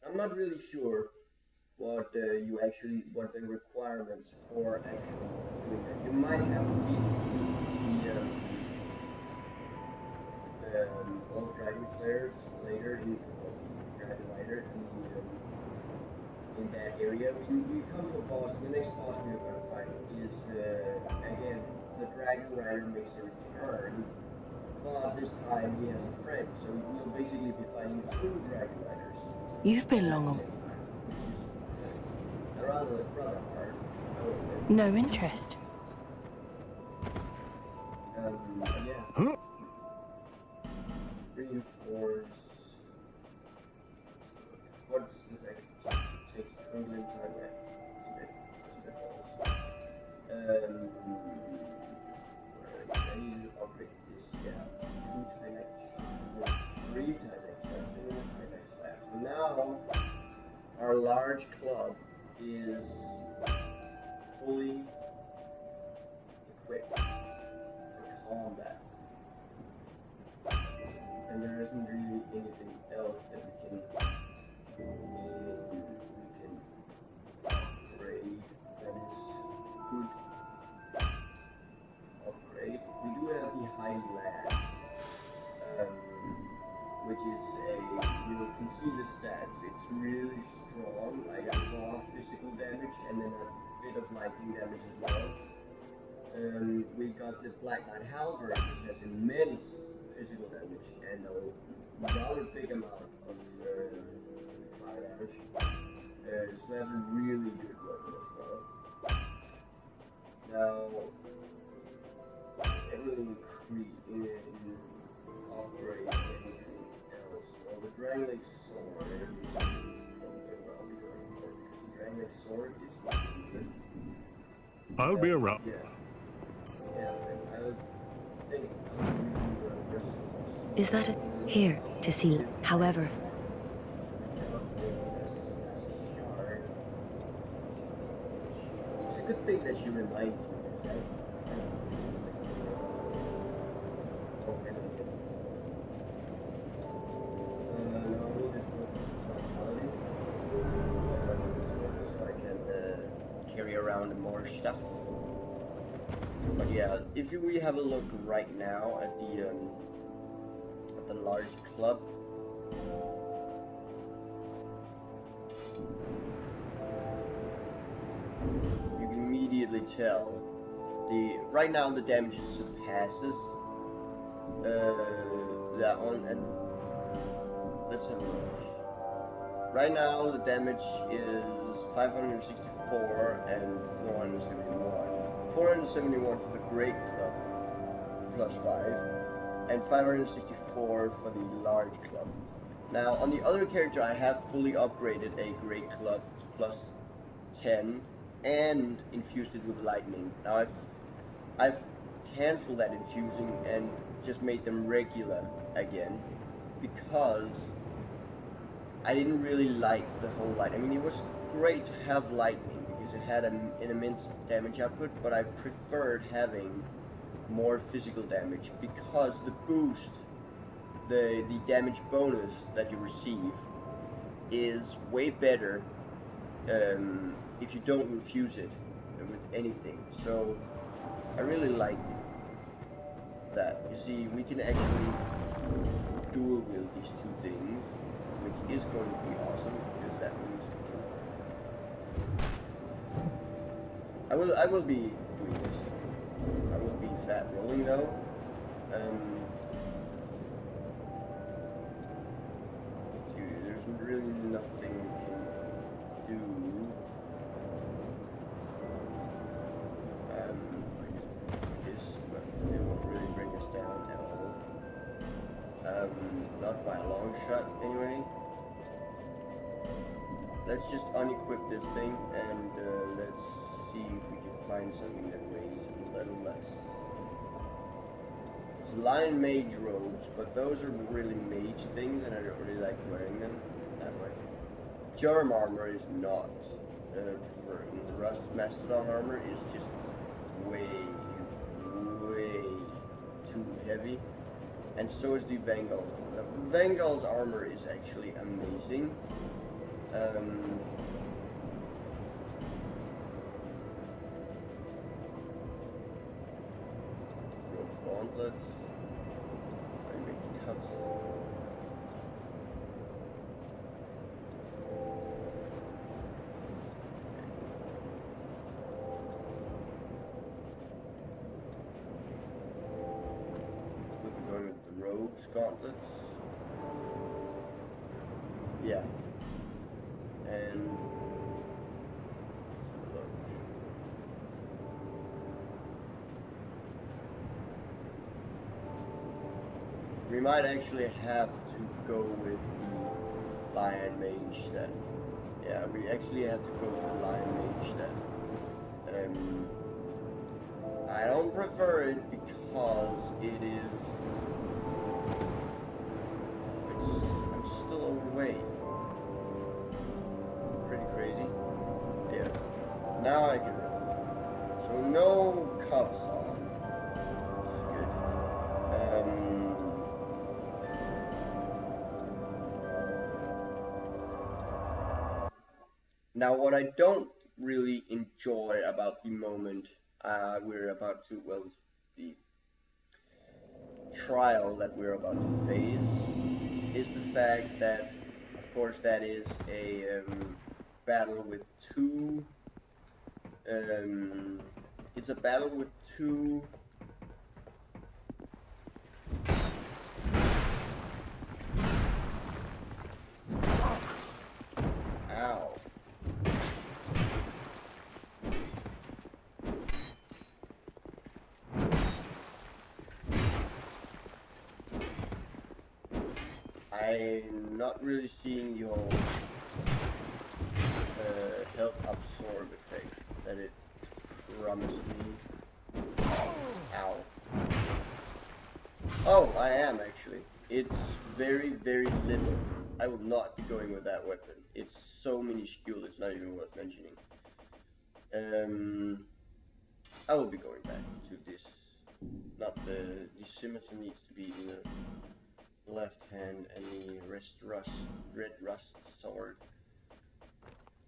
I'm not really sure what the requirements for actually doing that. You might have to beat all Dragon Slayers later in Dragonrider in that area. We come to a boss. The next boss we are gonna fight is again the Dragon Rider makes a return, but this time he has a friend. So we'll basically be fighting two Dragon Riders You've been at the long. same time, which is rather hard. However, No interest. yeah. Reinforce. What does this actually take? It takes twinkling time. Yeah, it's a bit balls. I need to upgrade this. Yeah, 2 Timex sharks, 3 Timex sharks, and then a Timex slab. So now our large club is fully equipped for combat, and there isn't really anything else that we can upgrade that is good upgrade. We do have the high lance, which is you can see the stats. It's really strong, like a lot of physical damage and then a bit of lightning damage as well. We got the Black Knight Halberd, which has immense physical damage and a rather big amount of fire damage. So that's a really good weapon as well. Now, can't really upgrade anything else. Well, the Dragonlake Sword is actually something I'll be going for because the Dragonlake Sword is really good. I'll be around. Yeah. Yeah, and I was thinking of using the rest of my sword. Is that here to see? However, it's a good thing that she reminds me of that. Now we'll just go for vitality so I can carry around more stuff. But yeah, if we have a look right now at the large club, you can immediately tell right now the damage surpasses that one, and let's have a look. Right now the damage is 564 and 471. 471 for the Great Club, plus 5, and 564 for the Large Club. Now, on the other character, I have fully upgraded a Great Club to plus 10 and infused it with Lightning. Now, I've cancelled that infusing and just made them regular again because I didn't really like the whole light. I mean, it was great to have Lightning because it had an immense damage output, but I preferred having more physical damage because the boost, the damage bonus that you receive is way better if you don't infuse it with anything. So I really liked that. You see, we can actually dual wield these two things, which is going to be awesome because that means I will be doing this. I will be fat rolling though. Dude, there's really nothing we can do. This, but it won't really bring us down at all. Not by a long shot anyway. Let's just unequip this thing and let's see if we can find something that weighs a little less. It's Lion Mage robes, but those are really mage things and I don't really like wearing them that much. Germ armor is not preferring. The Rusted Mastodon armor is just way too heavy. and so is the Vangal's. Vangal's armor is actually amazing. Gauntlets. I make cuffs. We'll be going with the rogue's gauntlets. Yeah. And look. We might actually have to go with the Lion Mage set. Yeah, we actually have to go with the Lion Mage set. I don't prefer it because it is... I'm still overweight. Pretty crazy. Yeah. Now I can roll. So no cuffs on. Which is good. Now what I don't really enjoy about the moment we're about to, well, the trial that we're about to face is the fact that, of course, that is a battle with two, it's a battle with two ow. I'm not really seeing your health absorb effect that it promised me. Ow. Oh, I am actually. It's very, very little. I will not be going with that weapon. It's so minuscule, it's not even worth mentioning. I will be going back to this. Not the scimitar needs to be in the left hand and the red rust sword.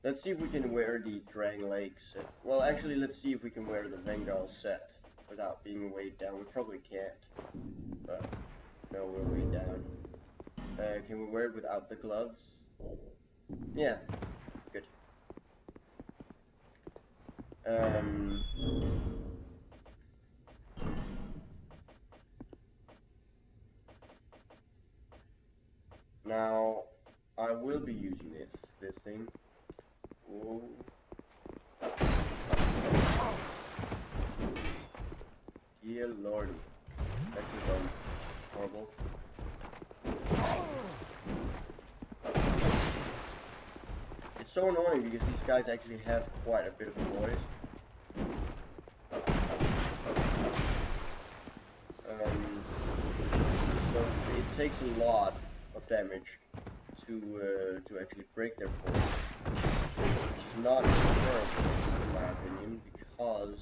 Let's see if we can wear the Dragon Lake set. Well, actually, let's see if we can wear the Vangal set without being weighed down. We probably can't, but no, we're weighed down. Can we wear it without the gloves? Yeah, good. Now, I will be using this thing. Whoa. Dear lordy. That was horrible. It's so annoying because these guys actually have quite a bit of a voice. So it takes a lot of damage to actually break their voice, which is not terrible in my opinion, because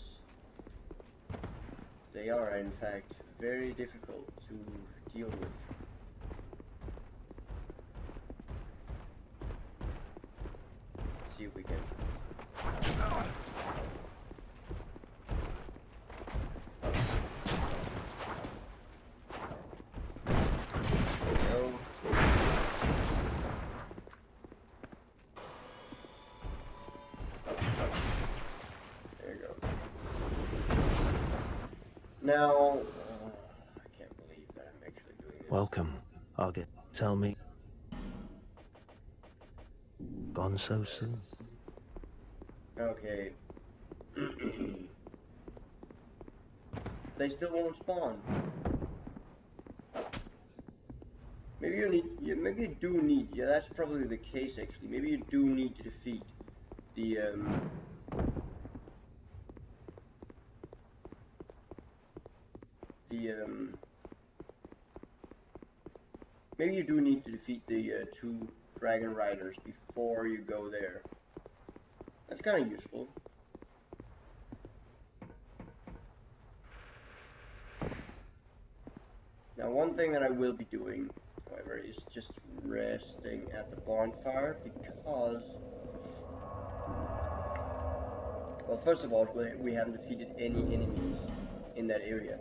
they are in fact very difficult to deal with. Let's see if we can. Now, I can't believe that I'm actually doing this. Welcome, Argit. Tell me. Gone so soon? Okay. They still won't spawn. Maybe you need, maybe you do need, yeah, that's probably the case actually. Maybe you do need to defeat the, maybe you do need to defeat the two Dragonriders before you go there. That's kind of useful. Now one thing that I will be doing, however, is just resting at the bonfire because, well, first of all, we haven't defeated any enemies in that area.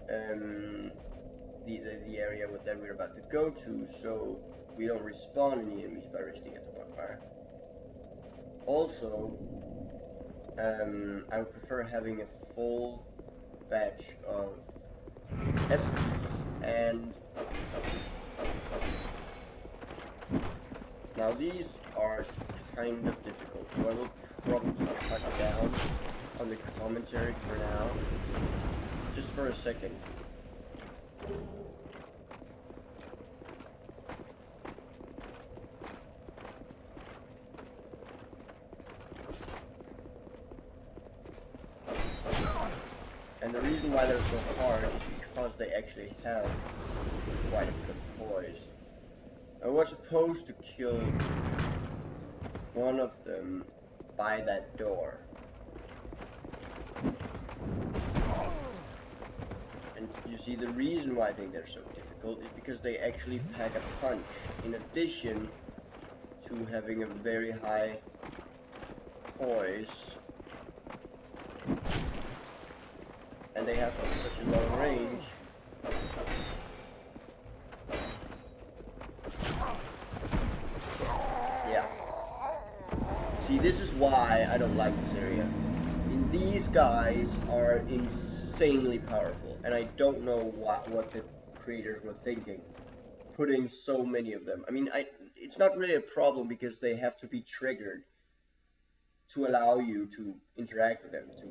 The area that we're about to go to, so we don't respawn any enemies by resting at the bonfire. Also, I would prefer having a full batch of essence, and now these are kind of difficult, so I will probably cut down on the commentary for now, just for a second. And the reason why they're so hard is because they actually have quite a bit of poise. I was supposed to kill one of them by that door. And you see, the reason why I think they're so difficult is because they actually pack a punch, in addition to having a very high poise. And they have such a long range. Yeah. See, this is why I don't like this area. And these guys are insanely powerful, and I don't know what the creators were thinking, putting so many of them. I mean, it's not really a problem because they have to be triggered to allow you to interact with them, to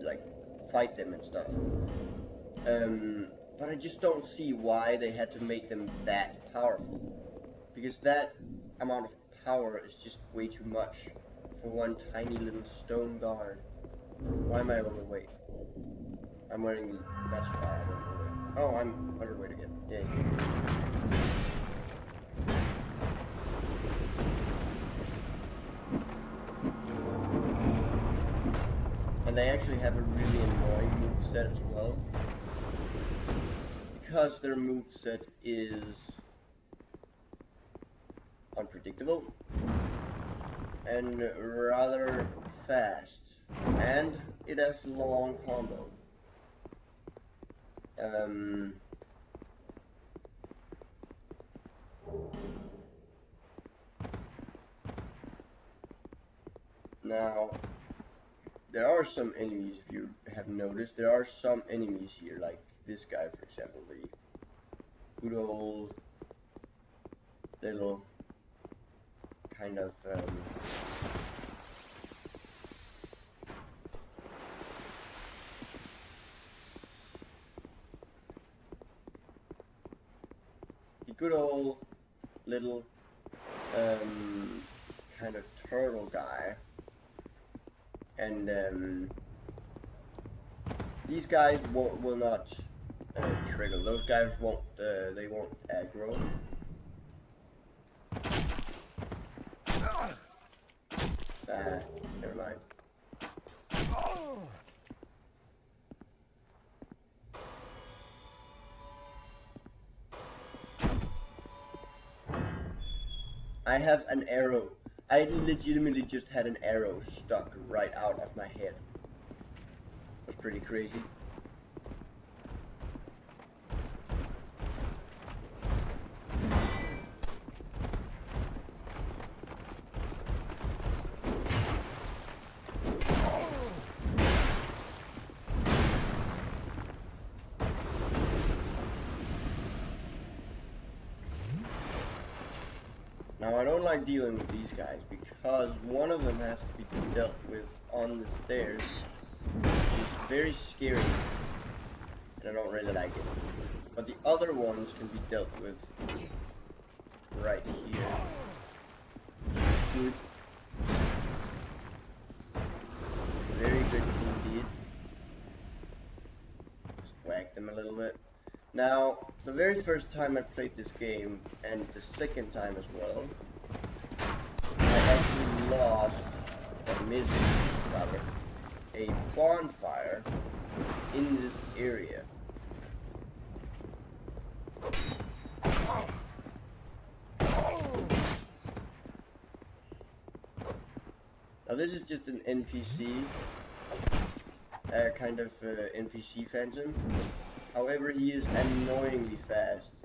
like fight them and stuff. But I just don't see why they had to make them that powerful, because that amount of power is just way too much for one tiny little stone guard. Why am I overweight? I'm wearing, that's why I'm overweight. Oh, I'm underweight again. Yay. And they actually have a really annoying moveset as well, because their moveset is unpredictable and rather fast, and it has long combo. Now, there are some enemies, if you have noticed, there are some enemies here, like this guy, for example, the good old little kind of the good old little kind of turtle guy. And these guys will not trigger. Those guys won't. They won't aggro. Never mind. I have an arrow. I legitimately just had an arrow stuck right out of my head. That's pretty crazy. Now, I don't like dealing with these guys because one of them has to be dealt with on the stairs, which is very scary, and I don't really like it. But the other ones can be dealt with right here. Good. Very good indeed. Just whack them a little bit. Now, the very first time I played this game, and the second time as well, I actually lost, or missed, rather, a bonfire in this area. Now this is just an NPC, kind of NPC phantom. However, he is annoyingly fast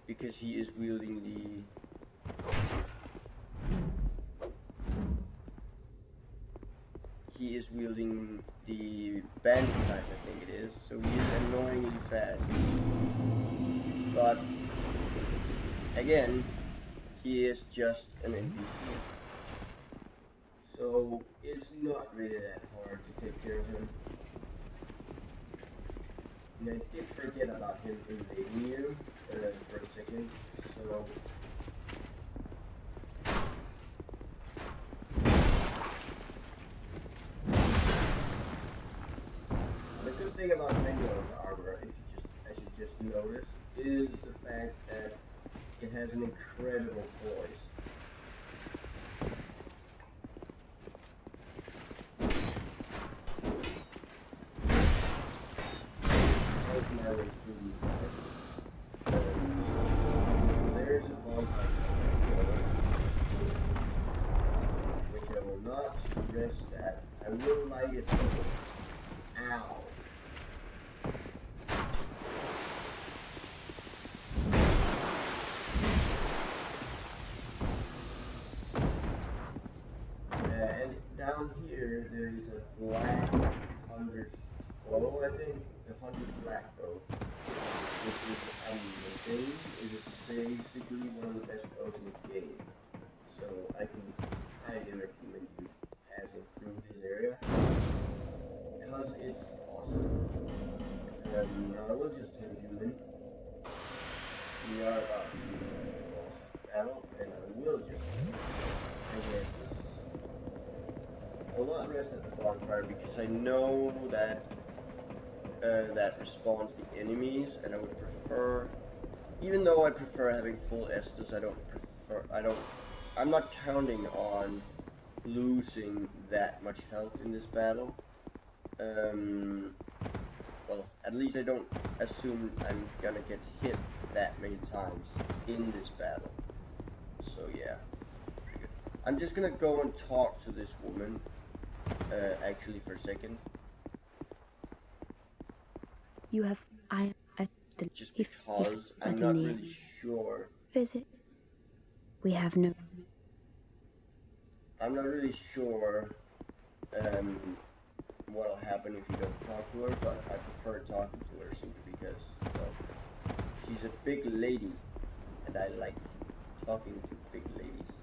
because he is wielding the bandit type, I think it is. So he is annoyingly fast. But again, he is just an NPC. So it's not really that hard to take care of him. And I did forget about him invading you for a second, so... The good thing about Mengo's armor, as you just noticed, is the fact that it has an incredible poise. My way through these guys. There's a bonfire which I will not rest at. I will light it though. Ow. And down here there is a black hunter's bow, I think. The hunter's black bow, which is amazing. It is basically one of the best bows in the game. So I can highly recommend you passing through this area because it's awesome. Now I will just tell you in. We are about to reach the boss battle, and I will just, I will not rest at the bonfire because I know that that respawns the enemies, and I would prefer, even though I prefer having full Estus, I'm not counting on losing that much health in this battle. Well, at least I don't assume I'm gonna get hit that many times in this battle. So yeah, pretty good. I'm just gonna go and talk to this woman, actually for a second. Just because I'm not really sure. I'm not really sure what'll happen if you don't talk to her, but I prefer talking to her simply because, well, she's a big lady, and I like talking to big ladies.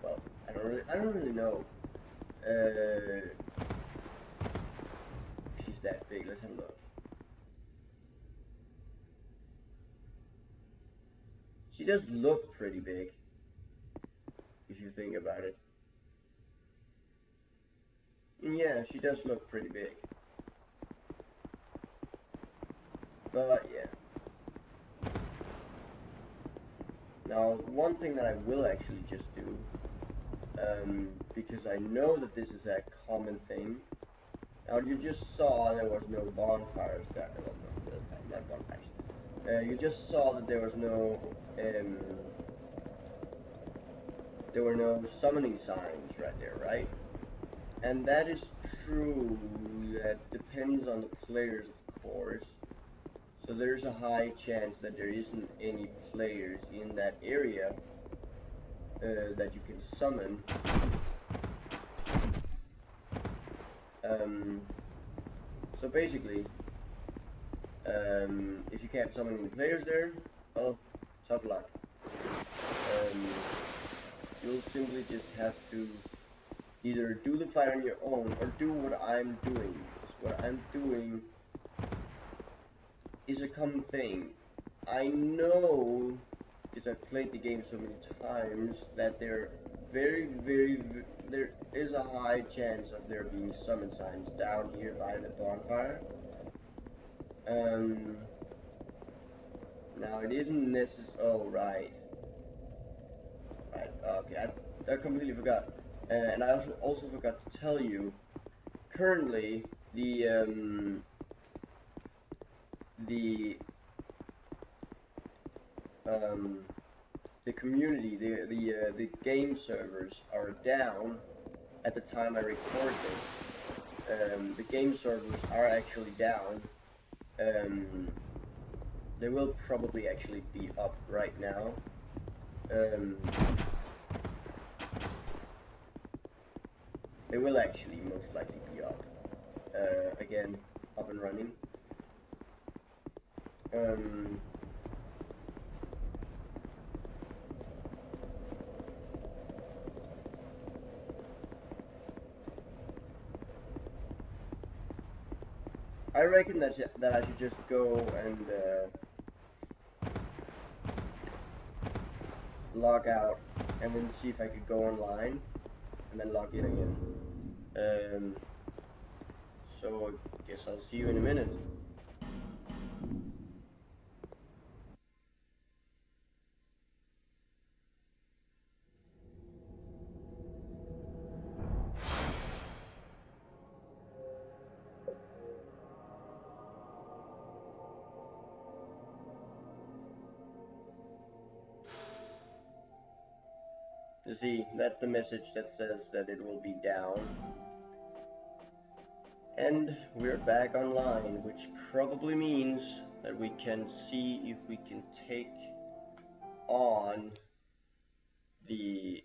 Well, I don't really know. She's that big. Let's have a look. She does look pretty big, if you think about it. Yeah, she does look pretty big. But yeah. Now, one thing that I will actually just do, because I know that this is a common thing. Now, you just saw there was no bonfires there. Well, no, not bonfires. You just saw that there was no, there were no summoning signs right there, right? And that is true. That depends on the players, of course. So there's a high chance that there isn't any players in that area that you can summon. So basically, if you can't summon any players there, well, tough luck. You'll simply just have to either do the fight on your own or do what I'm doing. What I'm doing is a common thing. I know, because I've played the game so many times, that there is a high chance of there being summon signs down here by the bonfire. Now it isn't necessary. Oh, right. Right. Okay. I completely forgot. And I also forgot to tell you. Currently, the community, the game servers are down at the time I record this. The game servers are actually down. They will probably actually be up right now. They will actually most likely be up. Again, up and running. I reckon that I should just go and log out and then see if I could go online and then log in again. So I guess I'll see you in a minute. You see, that's the message that says that it will be down. And we're back online, which probably means that we can see if we can take on the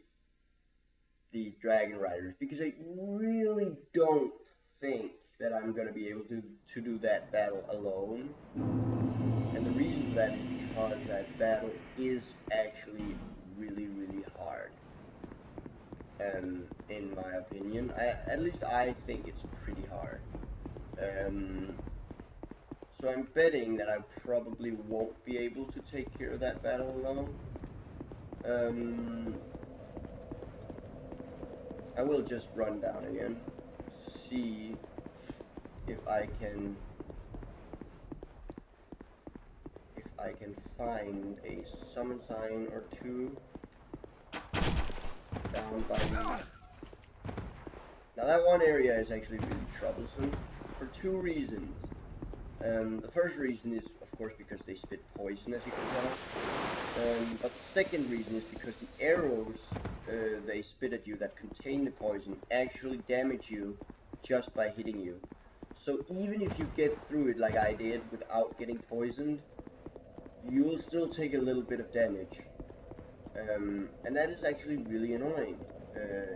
Dragonriders, because I really don't think that I'm gonna be able to do that battle alone. And the reason for that is because that battle is actually really hard. In my opinion, at least I think it's pretty hard. So I'm betting that I probably won't be able to take care of that battle alone. I will just run down again, see if I can find a summon sign or two down by me. Now that one area is actually really troublesome for two reasons. The first reason is, of course, because they spit poison, as you can tell. But the second reason is because the arrows they spit at you that contain the poison actually damage you just by hitting you. So even if you get through it like I did without getting poisoned, you'll still take a little bit of damage. And that is actually really annoying,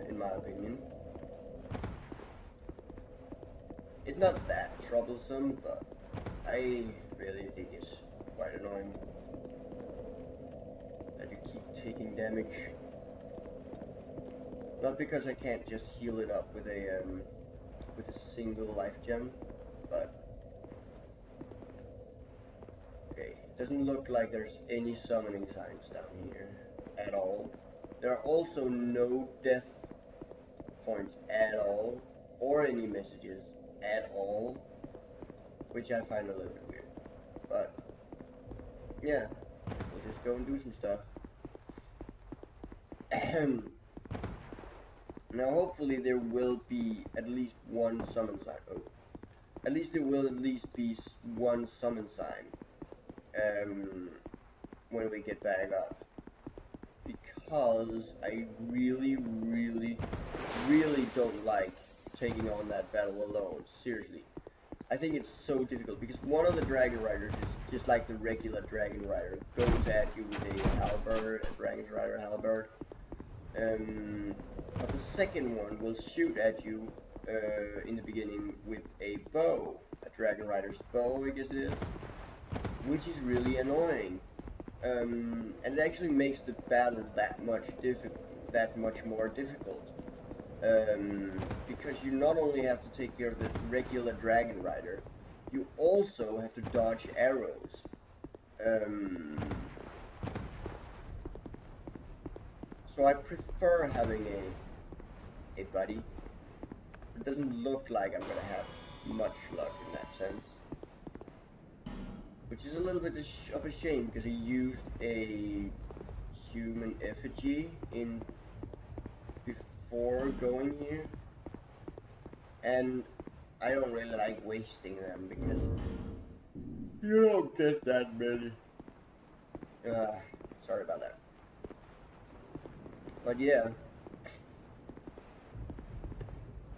in my opinion. It's not that troublesome, but I really think it's quite annoying that you keep taking damage. Not because I can't just heal it up with a single life gem, but okay, it doesn't look like there's any summoning signs down here at all. There are also no death points at all, or any messages at all, which I find a little bit weird. But yeah, we'll just go and do some stuff. Now hopefully there will be at least one summon sign. Oh, at least there will at least be one summon sign when we get back up, because I really don't like taking on that battle alone. Seriously, I think it's so difficult, because one of the Dragonriders is just like the regular Dragonrider, goes at you with a halberd, a Dragonrider halberd. But the second one will shoot at you in the beginning with a bow, a Dragonrider's bow, I guess it is, which is really annoying. And it actually makes the battle that much more difficult. Because you not only have to take care of the regular Dragonrider, you also have to dodge arrows. So I prefer having a buddy. It doesn't look like I'm gonna have much luck in that sense, which is a little bit of a shame, because he used a human effigy in before going here, and I don't really like wasting them because you don't get that many. Sorry about that. But yeah,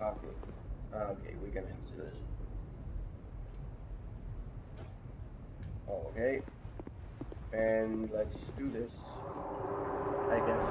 Okay. Okay, we're gonna have to do this. Okay. And let's do this, I guess.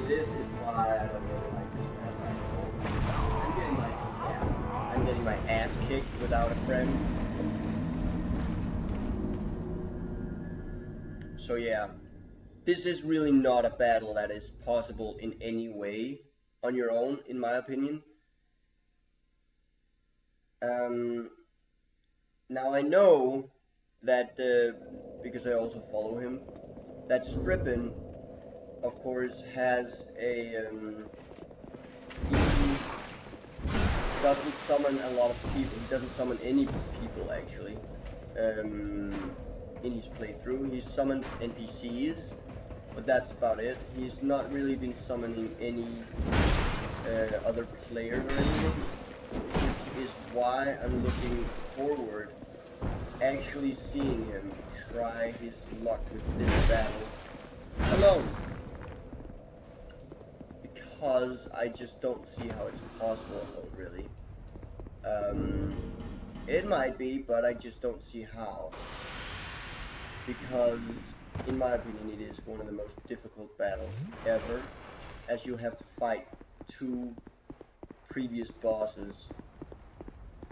This is why I don't really like this map. I'm getting my ass kicked without a friend. So yeah, this is really not a battle that is possible in any way on your own, in my opinion. Now I know that because I also follow him, that Strippin, of course, has a he doesn't summon a lot of people. He doesn't summon any people actually. In his playthrough, he's summoned NPCs, but that's about it. He's not really been summoning any other players or anything, which is why I'm looking forward actually seeing him try his luck with this battle alone. Because I just don't see how it's possible alone, really. It might be, but I just don't see how. Because, in my opinion, it is one of the most difficult battles ever, as you have to fight two previous bosses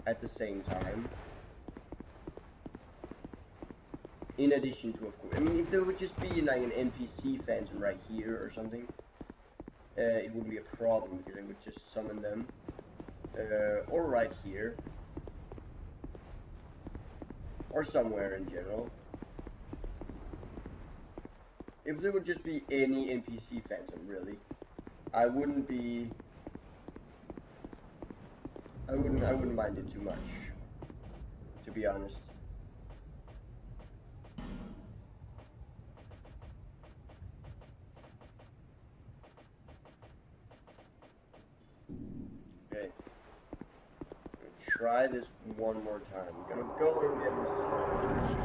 at the same time. In addition to, of course, I mean, if there would just be like an NPC phantom right here or something, it wouldn't be a problem because I would just summon them, or right here, or somewhere in general. If there would just be any NPC phantom, really, I wouldn't mind it too much, to be honest. Okay. Try this one more time. I'm gonna go and get my sword.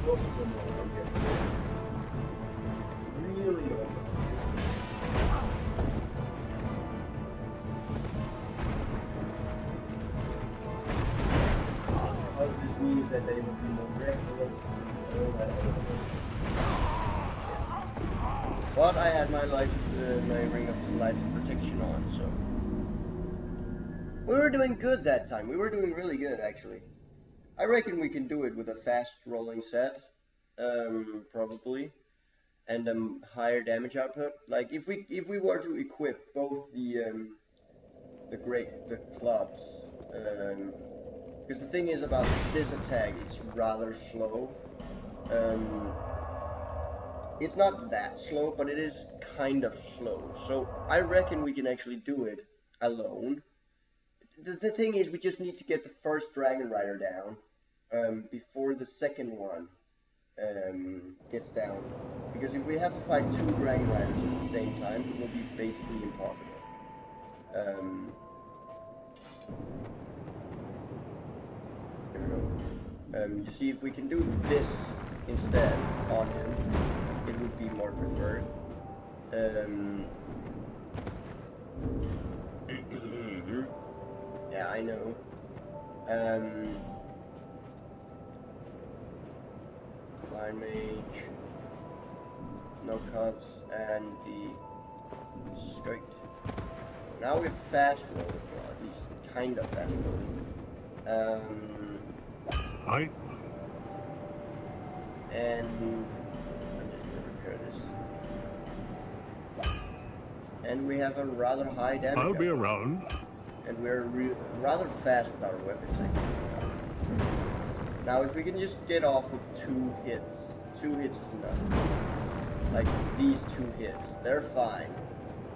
Both of them are on here. Really because this means that they will be more reckless and all that other stuff. But I had my life, my ring of life protection on, so we were doing good that time. We were doing really good, actually. I reckon we can do it with a fast rolling set, probably, and higher damage output. Like if we were to equip both the clubs, because the thing is about this attack, it's rather slow. It's not that slow, but it is kind of slow. So I reckon we can actually do it alone. The thing is, we just need to get the first Dragonrider down before the second one gets down. Because if we have to fight two Dragonriders at the same time, it will be basically impossible. Here we go. You see, if we can do this instead on him, it would be more preferred. Yeah, I know. Blind Mage, no cuffs, and the skirt. Now we're fast rolling, well, at least kind of fast rolling. And I'm just gonna repair this. And we have a rather high damage. I'll be around. And we're rather fast with our weapons, I think. Now, if we can just get off with 2 hits. 2 hits is enough. Like, these 2 hits. They're fine.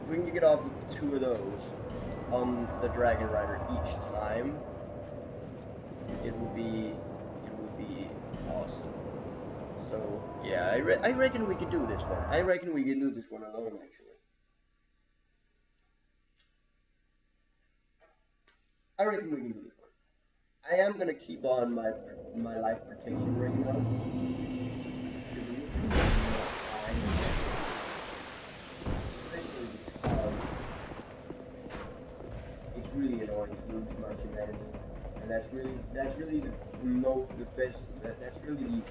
If we can get off with 2 of those on the Dragonrider each time, it will be awesome. So, yeah, I reckon we can do this one. I reckon we can do this one alone, actually. I reckon we can do this one. I am gonna keep on my life protection ring though. Especially because it's really annoying to lose my humanity, and that's really the best. That's really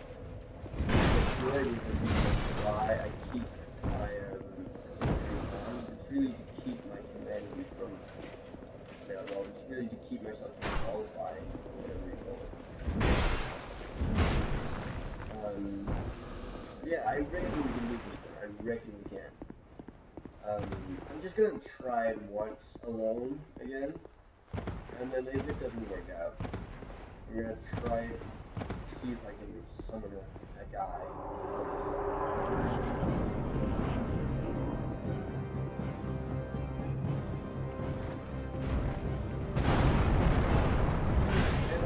the majority of the reason why I keep my on. It's really to keep my humanity from. It's really to keep myself from qualifying, whatever you call it. Yeah, I reckon we can do this one. I reckon we can. I'm just gonna try it once alone again, and then if it doesn't work out, I'm gonna try it, see if I can summon a guy.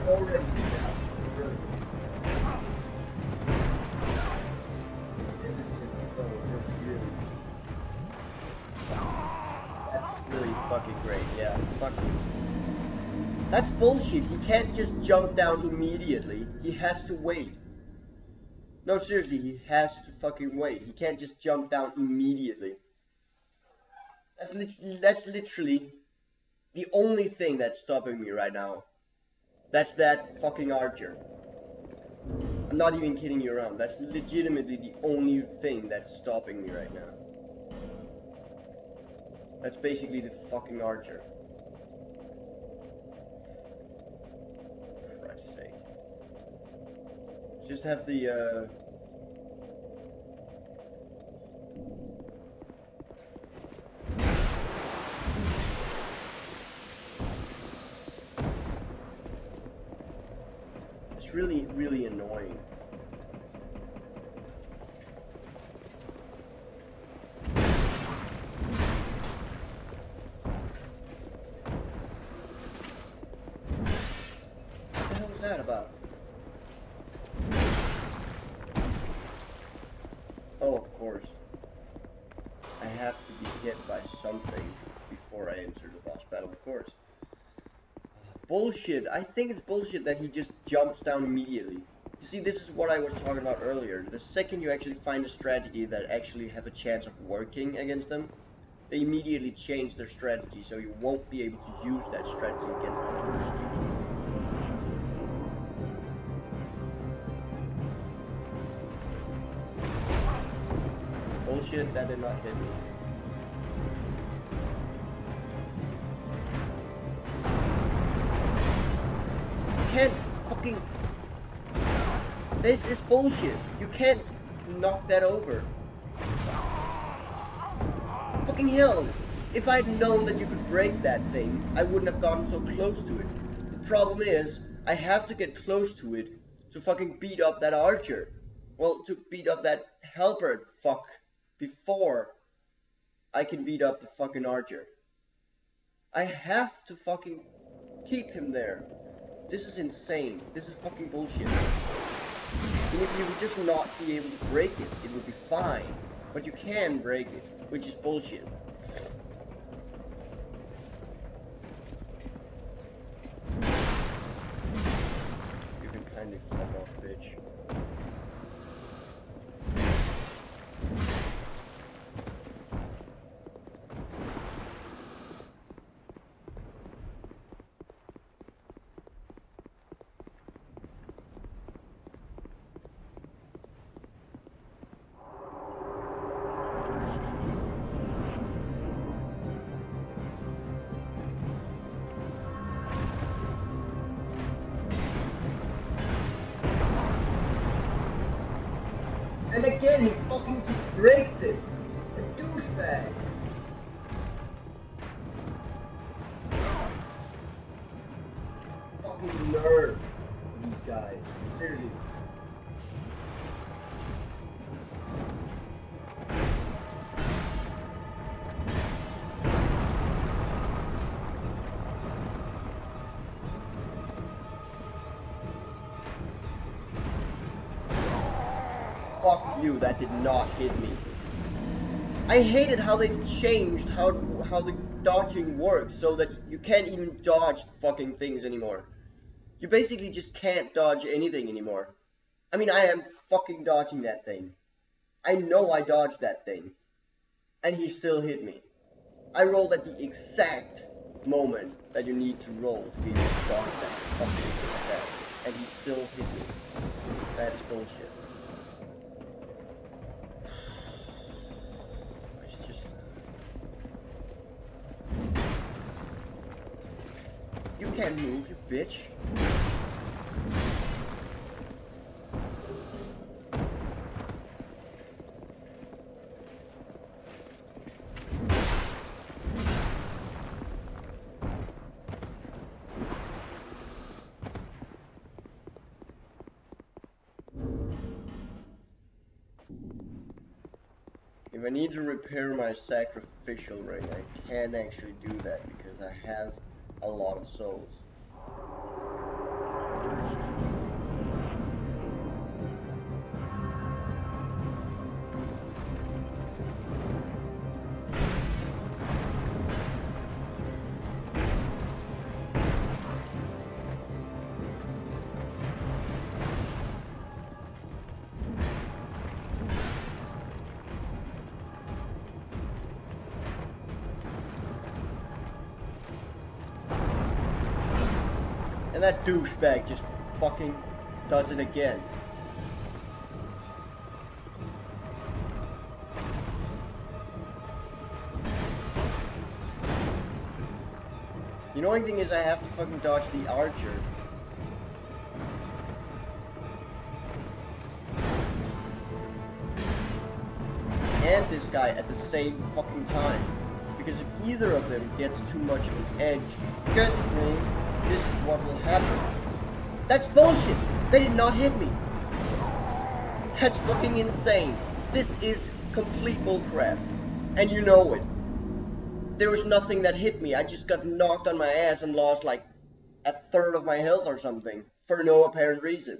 Already did that. Really. This is just really. That's really fucking great. Yeah, fuck you. That's bullshit. He can't just jump down immediately. He has to wait. No, seriously, he has to fucking wait. He can't just jump down immediately. That's literally the only thing that's stopping me right now. That's that fucking archer. I'm not even kidding you around. That's legitimately the only thing that's stopping me right now. That's basically the fucking archer. For Christ's sake. Just have the, It's really, really annoying. What the hell was that about? Oh, of course. I have to be hit by something before I enter the boss battle, of course. Bullshit. I think it's bullshit that he just jumps down immediately. You see, this is what I was talking about earlier. The second you actually find a strategy that actually have a chance of working against them, they immediately change their strategy, so you won't be able to use that strategy against them. Bullshit, that did not hit me. You can't fucking... This is bullshit. You can't knock that over. Fucking hell. If I'd known that you could break that thing, I wouldn't have gotten so close to it. The problem is, I have to get close to it to fucking beat up that archer. Well, to beat up that helper fuck before I can beat up the fucking archer. I have to fucking keep him there. This is insane. This is fucking bullshit. And if you would just not be able to break it, it would be fine. But you can break it, which is bullshit. You can kindly fuck off, bitch. And again, he fucking just breaks it. A douchebag. Fucking nerve. These guys. Seriously. Fuck you, that did not hit me. I hated how they've changed how the dodging works so that you can't even dodge fucking things anymore. You basically just can't dodge anything anymore. I mean, I am fucking dodging that thing. I know I dodged that thing. And he still hit me. I rolled at the exact moment that you need to roll to be able to dodge that fucking attack. And he still hit me. That is bullshit. You can't move, you bitch. If I need to repair my sacrificial ring, I can actually do that because I have a lot of souls. And that douchebag just fucking does it again. The annoying thing is I have to fucking dodge the archer. And this guy at the same fucking time. Because if either of them gets too much of an edge against me, this is what will happen. That's bullshit! They did not hit me! That's fucking insane! This is complete bullcrap. And you know it. There was nothing that hit me. I just got knocked on my ass and lost like a third of my health or something. For no apparent reason.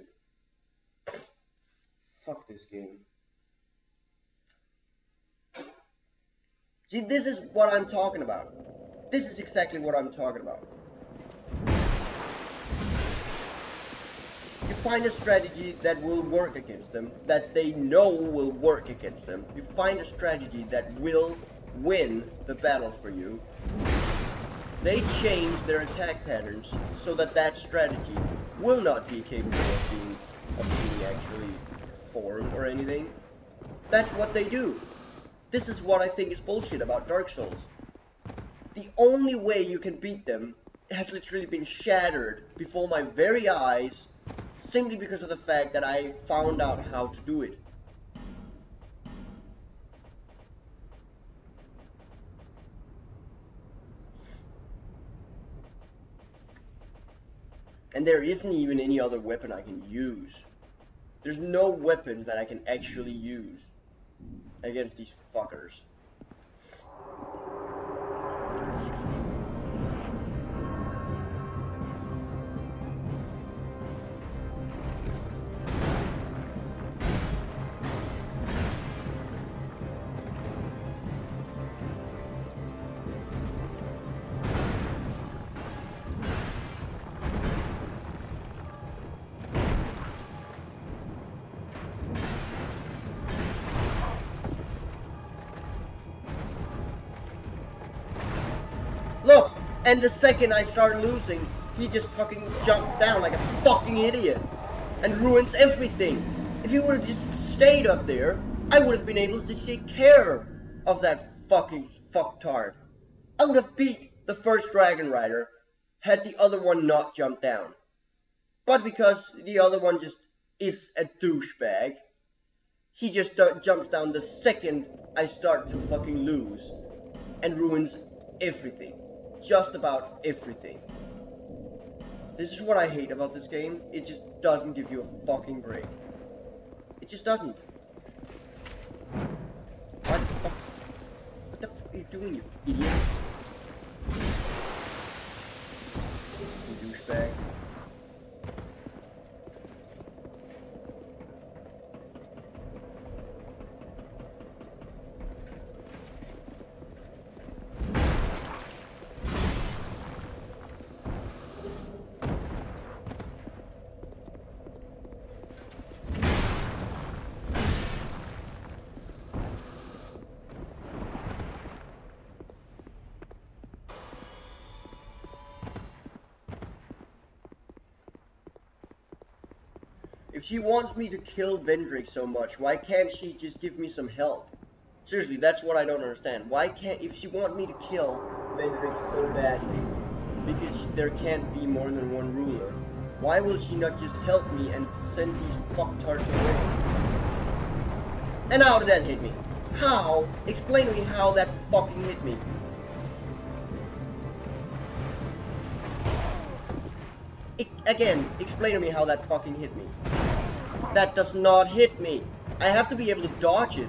Fuck this game. See, this is what I'm talking about. This is exactly what I'm talking about. You find a strategy that will work against them, that they know will work against them. You find a strategy that will win the battle for you. They change their attack patterns so that that strategy will not be capable of being actually formed or anything. That's what they do. This is what I think is bullshit about Dark Souls. The only way you can beat them has literally been shattered before my very eyes simply because of the fact that I found out how to do it. And there isn't even any other weapon I can use. There's no weapons that I can actually use against these fuckers. And the second I start losing, he just fucking jumps down like a fucking idiot and ruins everything. If he would have just stayed up there, I would have been able to take care of that fucking fucktard. I would have beat the first Dragonrider had the other one not jumped down. But because the other one just is a douchebag, he just jumps down the second I start to fucking lose and ruins everything. Just about everything. This is what I hate about this game. It just doesn't give you a fucking break. It just doesn't. What the fuck? What the fuck are you doing, you idiot? You douchebag. If she wants me to kill Vendrick so much, why can't she just give me some help? Seriously, that's what I don't understand. Why can't, if she wants me to kill Vendrick so badly, because there can't be more than one ruler, why will she not just help me and send these fucktards away? And how did that hit me? How? Explain to me how that fucking hit me. Again, explain to me how that fucking hit me. That does not hit me. I have to be able to dodge it.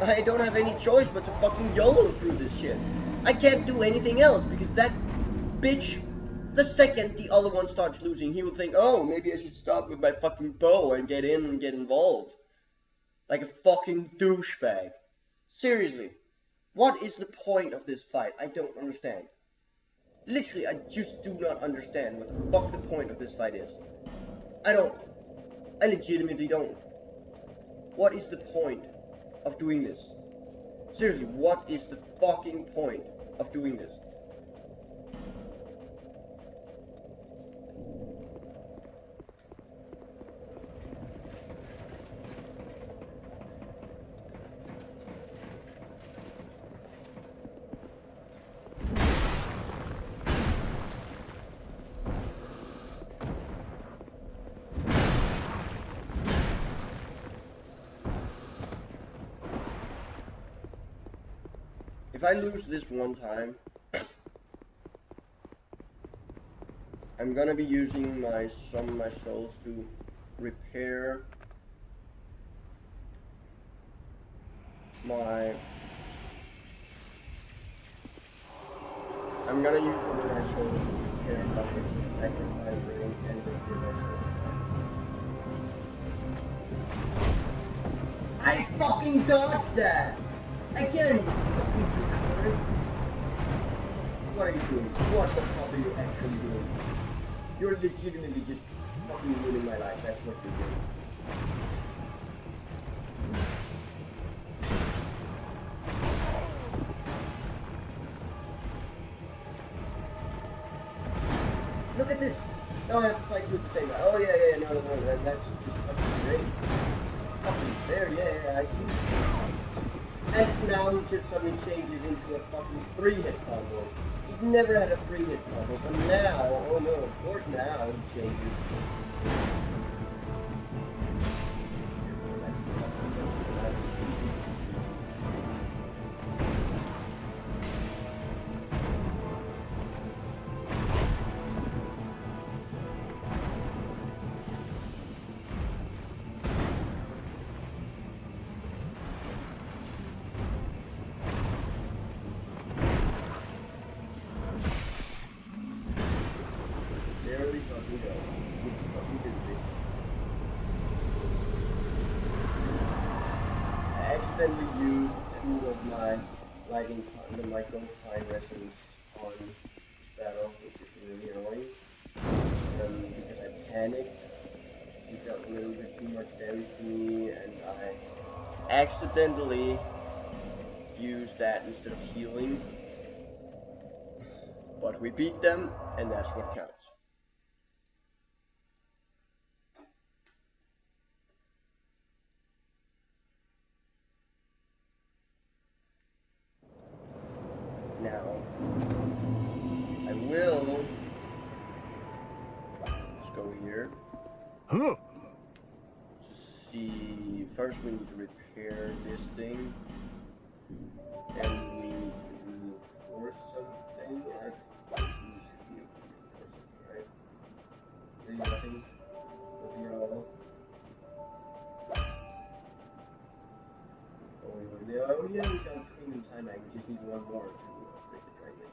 I don't have any choice but to fucking YOLO through this shit. I can't do anything else because that bitch, the second the other one starts losing, he will think, oh, maybe I should stop with my fucking bow and get in and get involved. Like a fucking douchebag. Seriously. What is the point of this fight? I don't understand. Literally, I just do not understand what the fuck the point of this fight is. I legitimately don't. What is the point of doing this? Seriously, what is the fucking point of doing this? If I lose this one time, I'm gonna be using some of my souls to repair my... I'm gonna use some of my souls to repair my sacrifice ring and repair my soul. I fucking dodged that! Again, you fucking douchebag. What are you doing? What the fuck are you actually doing? You're legitimately just fucking ruining my life. That's what you're doing. Look at this! Now I have to fight you at the same time. Oh yeah, no, that's just fucking great. Fucking fair, yeah, I see. And now he just suddenly changes into a fucking 3-hit combo. He's never had a 3-hit combo, but now, oh no, of course now he changes. I accidentally used 2 of my lighting, the micro time resonance on this battle, which is really annoying. Because I panicked. He dealt a little bit too much damage to me, and I accidentally used that instead of healing. But we beat them, and that's what counts. Now, I will just go here. Huh. Just see, first we need to repair this thing. And we need to reinforce something. I think we should be able to reinforce something, right? Really nothing? Nothing at all? Oh yeah, we got Twin in time. We just need one more to upgrade the Dragonrider.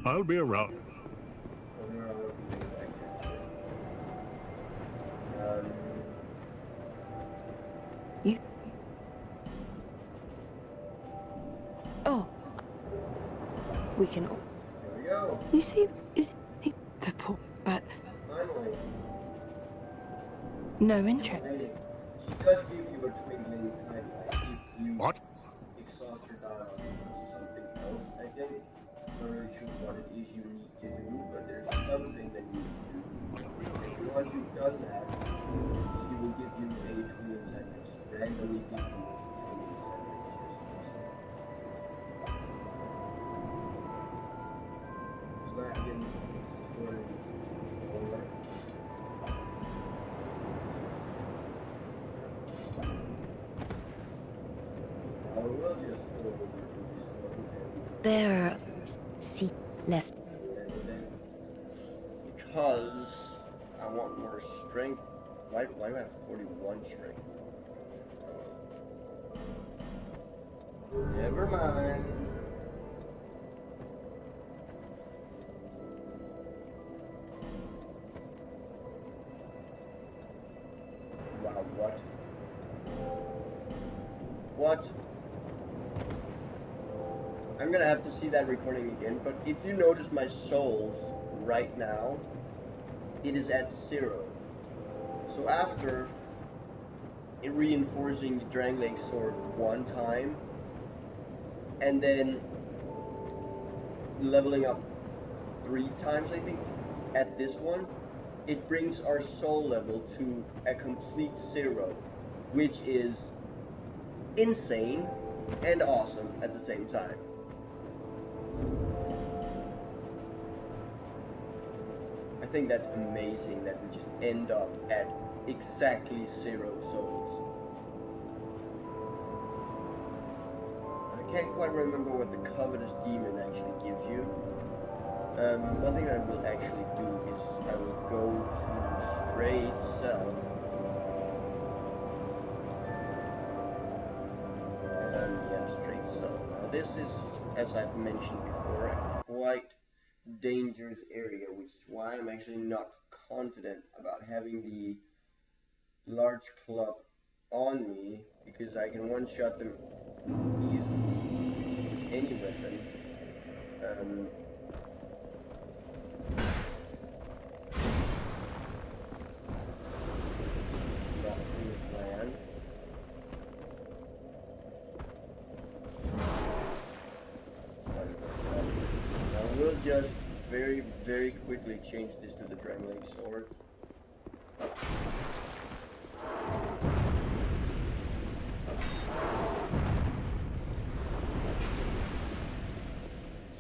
I'll be around. Oh no, I want to bring it back actually. You. Oh. We can. There we go. You see, is it the poor, but Finally. no interest. She does give you a twinkling timeline if you What? exhaust your dialogue with something else, I think. I'm not really sure what it is you need to do, but there's something that you need to do. And once you've done that, she will give you a twinkling timeline. Just randomly give you a twinkling timeline. So that again is 204. I will just go over to this one and There. See less. because I want more strength. Why do I have 41 strength? Never mind. Wow, what? What? I'm gonna have to see that recording again, but if you notice my souls right now, it is at 0. So after reinforcing the Dragonrider sword one time, and then leveling up 3 times, I think, at this one, it brings our soul level to a complete 0, which is insane and awesome at the same time. I think that's amazing that we just end up at exactly 0 souls. I can't quite remember what the Covetous Demon actually gives you. One thing I will actually do is I will go to Straight Cell. Yeah, Straight Cell. Now this is, as I've mentioned before, a quite dangerous area, which is why I'm actually not confident about having the large club on me, because I can one-shot them easily with any weapon. Not in the plan. I will just very, very quickly change this to the Dragonrider sword.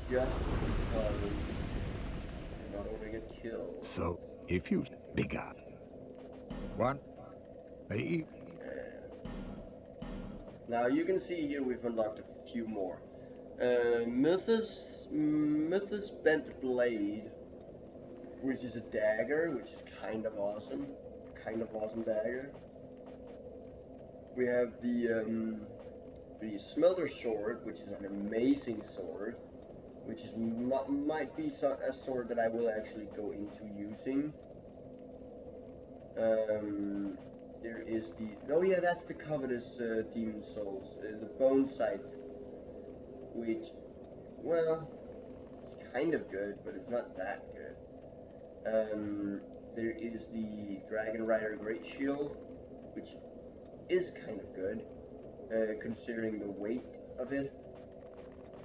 Just because I don't want to get killed. So, if you bigger. One. Hey. Now you can see here we've unlocked a few more. Mythos Bent Blade, which is a dagger, which is kind of awesome. Kind of awesome dagger. We have the Smelter Sword, which is an amazing sword, which is might be a sword that I will actually go into using. there is the... Oh yeah, that's the covetous demon souls. The bone sight, which, well, it's kind of good, but it's not that good. There is the Dragonrider Great Shield, which is kind of good, considering the weight of it.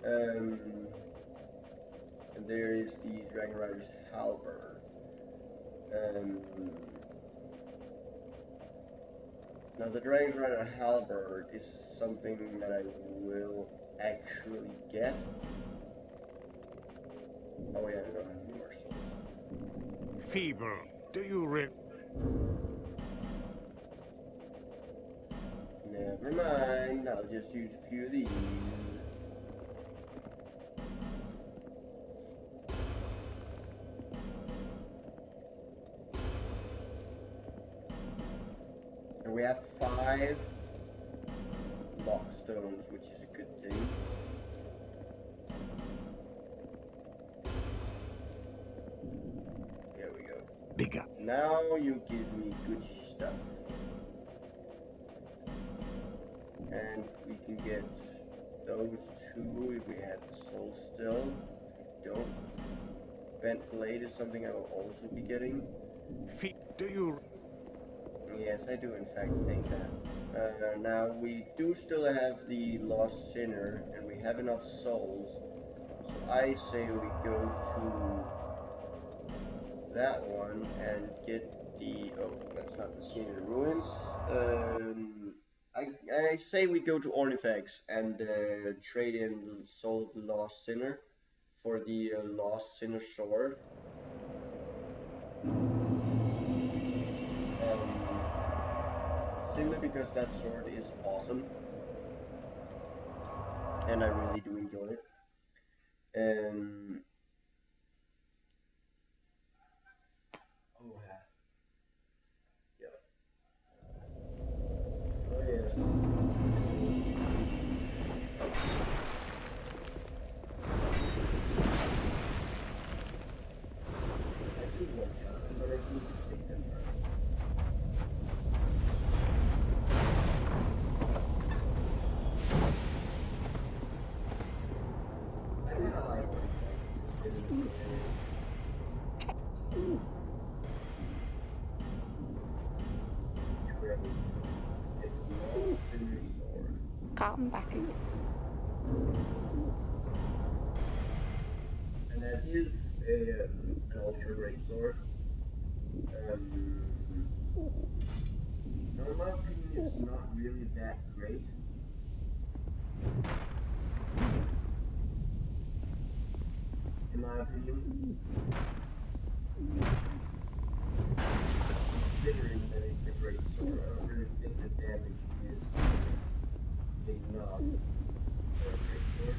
And there is the Dragonrider's Halberd. Now the Dragonrider Halberd is something that I will actually get. Oh yeah, I don't have any more souls. Feeble. Do you Never mind, I'll just use a few of these. And we have 5 lock stones, which is a good thing. There we go. bigger? Now you give me good stuff. And we can get those 2 if we have the soul still. If we don't. Bent blade is something I will also be getting. Do you? Yes, I do in fact think that. Now we do still have the Lost Sinner, and we have enough souls. So I say we go to that one and get the... Oh, that's not the Scene of the Ruins. I say we go to Ornifex and trade in the Soul of the Lost Sinner for the Lost Sinner Sword. Simply because that sword is awesome, and I really do enjoy it. Oh yeah, yeah. Oh yes. I could one shot them, but I need to take them first. I kind of like Ornifex just sitting there. Trade. Get the Lost Sinner Sword. Come back. And that is an ultra great sword. Now in my opinion it's not really that great. In my opinion. Considering that it's a great sword, I don't really think the damage is enough for a great sword.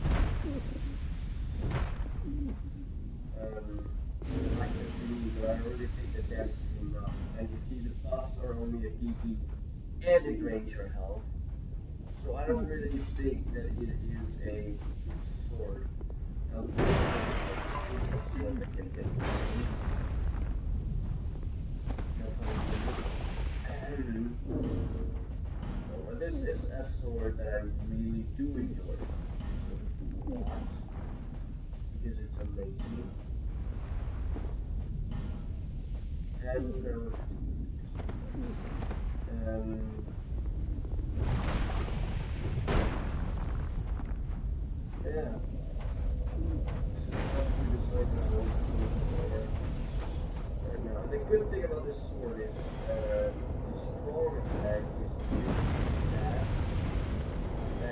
It might just be me, but I don't really think the damage is enough. And you see, the buffs are only a DP and it drains your health. So I don't really think that it is a good sword. Now this is a sword that can get drained. But this is a sword that I really do enjoy. Lots. Because it's amazing. And yeah. This is probably the sword that I want to use right now. And the good thing about this sword is the strong attack is just a stab. I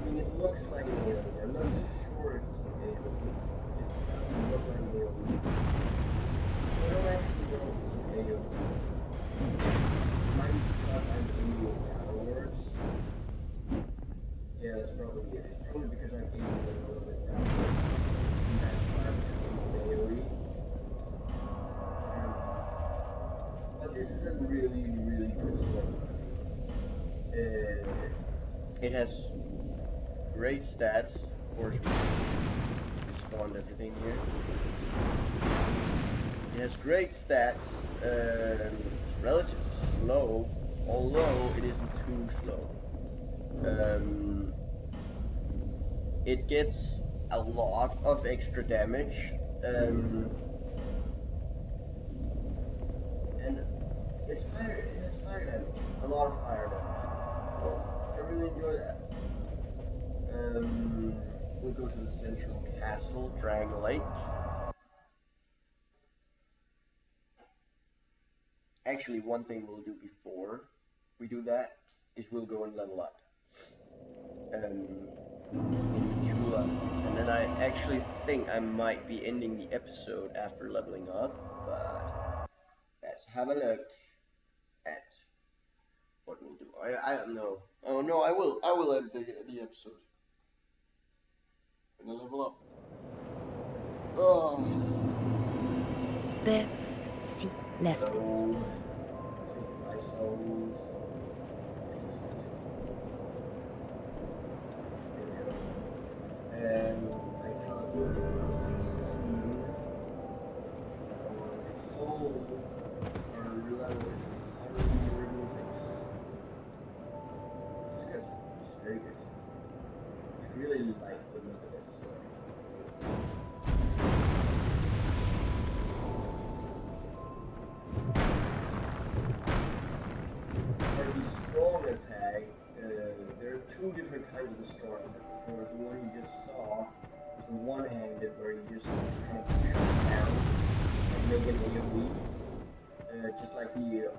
mean, it looks like an AoE. I'm not sure if it's an AoE. It doesn't look like an AoE. I don't actually know if it's an AoE. Might be because I'm aiming downwards. Yeah, that's probably it. It's probably because I'm aiming a little bit downwards. And that's why I'm doing AoE. But this is a really, really good sword, I think. It has great stats. Of course, we spawned everything here. It has great stats. It's relatively slow, although it isn't too slow. It gets a lot of extra damage, and it has fire damage, a lot of fire damage. So I really enjoy that. We'll go to the central castle, Dragon Lake. Actually, one thing we'll do before we do that is we'll go and level up in Jula, and then I actually think I might be ending the episode after leveling up, but let's have a look at what we'll do. I don't know. Oh no, I will end the episode. And level up. Oh. There. See. Less. So, take my souls. There we go. And vitality is now 16. Our soul, our level is 106. Which is good. Which is very good. I really like the look of this. Strong attack, there are two different kinds of the strong attack. The one you just saw is the one-handed, where you just kind of shoot down and make an AoE, just like the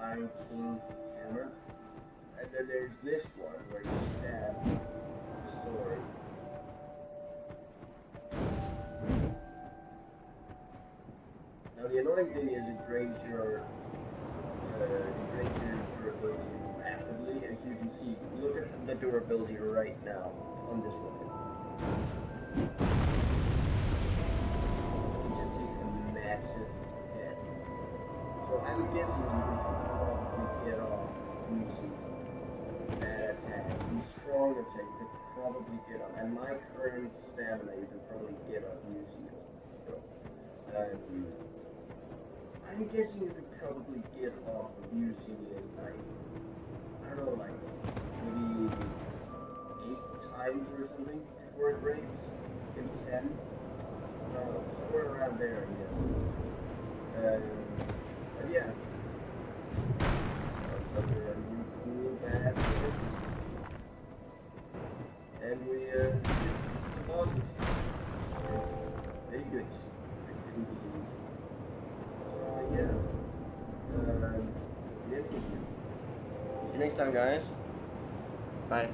Iron King hammer. And then there's this one where you stab the sword. Now the annoying thing is it drains your durability rapidly. As you can see, look at the durability right now on this weapon. It just takes a massive hit. So I'm guessing you can probably get off using that attack. The strong attack you could probably get off. And my current stamina you can probably get off using it. So, I'm guessing you could probably get off of using it, like, I don't know, like, maybe 8 times or something before it breaks? Maybe 10? I don't know, somewhere around there, I guess. But yeah. Such a new cool bastard. And we, the bosses. Very good. Very good indeed. Yeah. See you next time, guys. Bye.